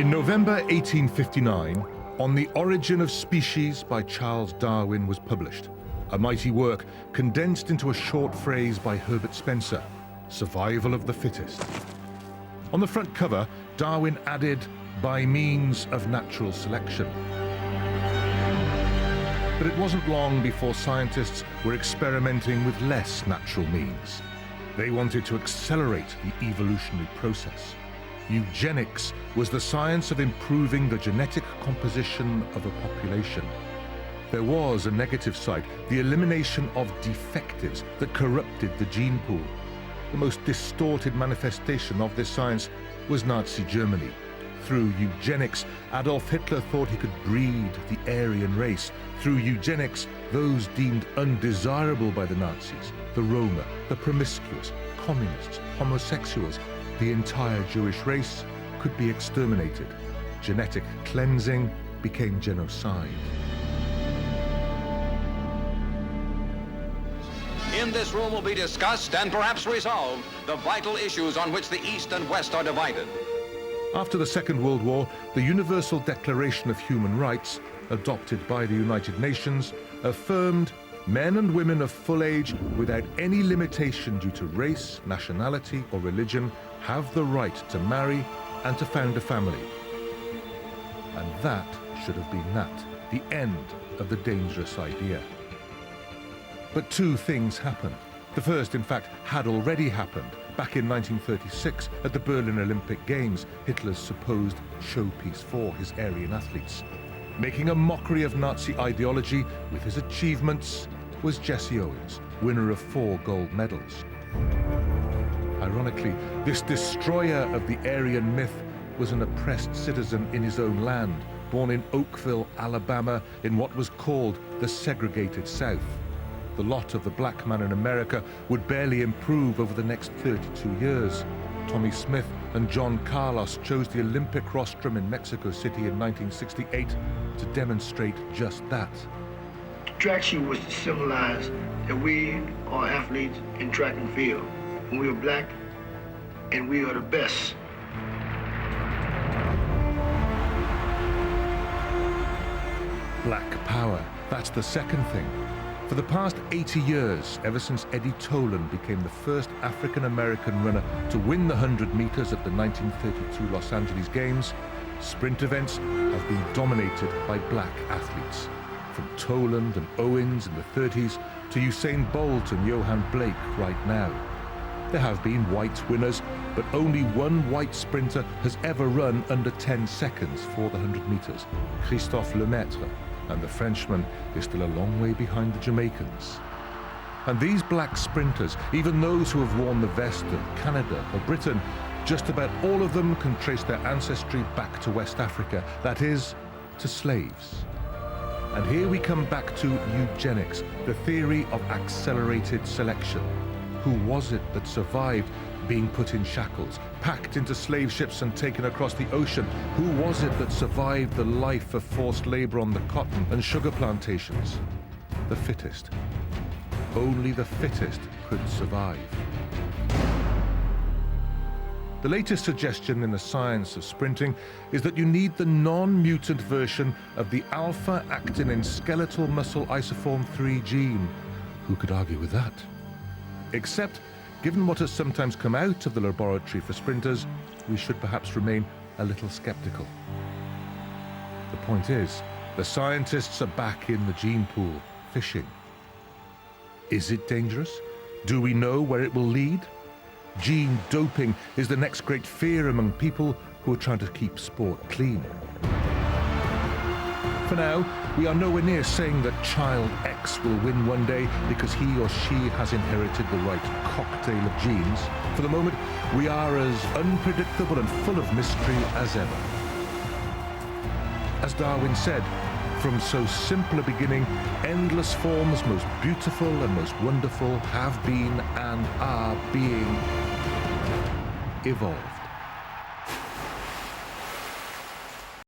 In November 1859, On the Origin of Species by Charles Darwin was published, a mighty work condensed into a short phrase by Herbert Spencer, Survival of the Fittest. On the front cover, Darwin added, by means of natural selection. But it wasn't long before scientists were experimenting with less natural means. They wanted to accelerate the evolutionary process. Eugenics was the science of improving the genetic composition of a population. There was a negative side, the elimination of defectives that corrupted the gene pool. The most distorted manifestation of this science was Nazi Germany. Through eugenics, Adolf Hitler thought he could breed the Aryan race. Through eugenics, those deemed undesirable by the Nazis, the Roma, the promiscuous, communists, homosexuals, the entire Jewish race could be exterminated. Genetic cleansing became genocide. In this room will be discussed and perhaps resolved the vital issues on which the East and West are divided. After the Second World War, the Universal Declaration of Human Rights, adopted by the United Nations, affirmed men and women of full age, without any limitation due to race, nationality, or religion, have the right to marry and to found a family. And that should have been that, the end of the dangerous idea. But two things happened. The first, in fact, had already happened. Back in 1936, at the Berlin Olympic Games, Hitler's supposed showpiece for his Aryan athletes. Making a mockery of Nazi ideology with his achievements was Jesse Owens, winner of 4 gold medals. Ironically, this destroyer of the Aryan myth was an oppressed citizen in his own land, born in Oakville, Alabama, in what was called the segregated South. The lot of the black man in America would barely improve over the next 32 years. Tommy Smith and John Carlos chose the Olympic rostrum in Mexico City in 1968 to demonstrate just that. Track shoe was to symbolize that we are athletes in track and field. We are black and we are the best. Black power, that's the second thing. For the past 80 years, ever since Eddie Tolan became the first African-American runner to win the 100 meters at the 1932 Los Angeles Games, sprint events have been dominated by black athletes. From Toland and Owens in the 30s to Usain Bolt and Johan Blake right now. There have been white winners, but only one white sprinter has ever run under 10 seconds for the 100 meters, Christophe Lemaitre. And the Frenchman is still a long way behind the Jamaicans. And these black sprinters, even those who have worn the vest of Canada or Britain, just about all of them can trace their ancestry back to West Africa, that is, to slaves. And here we come back to eugenics, the theory of accelerated selection. Who was it that survived being put in shackles, packed into slave ships and taken across the ocean? Who was it that survived the life of forced labor on the cotton and sugar plantations? The fittest. Only the fittest could survive. The latest suggestion in the science of sprinting is that you need the non-mutant version of the alpha-actinin skeletal muscle isoform 3 gene. Who could argue with that? Except, given what has sometimes come out of the laboratory for sprinters, we should perhaps remain a little skeptical. The point is, the scientists are back in the gene pool, fishing. Is it dangerous? Do we know where it will lead? Gene doping is the next great fear among people who are trying to keep sport clean. For now, we are nowhere near saying that Child X will win one day because he or she has inherited the right cocktail of genes. For the moment, we are as unpredictable and full of mystery as ever. As Darwin said, from so simple a beginning, endless forms most beautiful and most wonderful have been and are being evolved.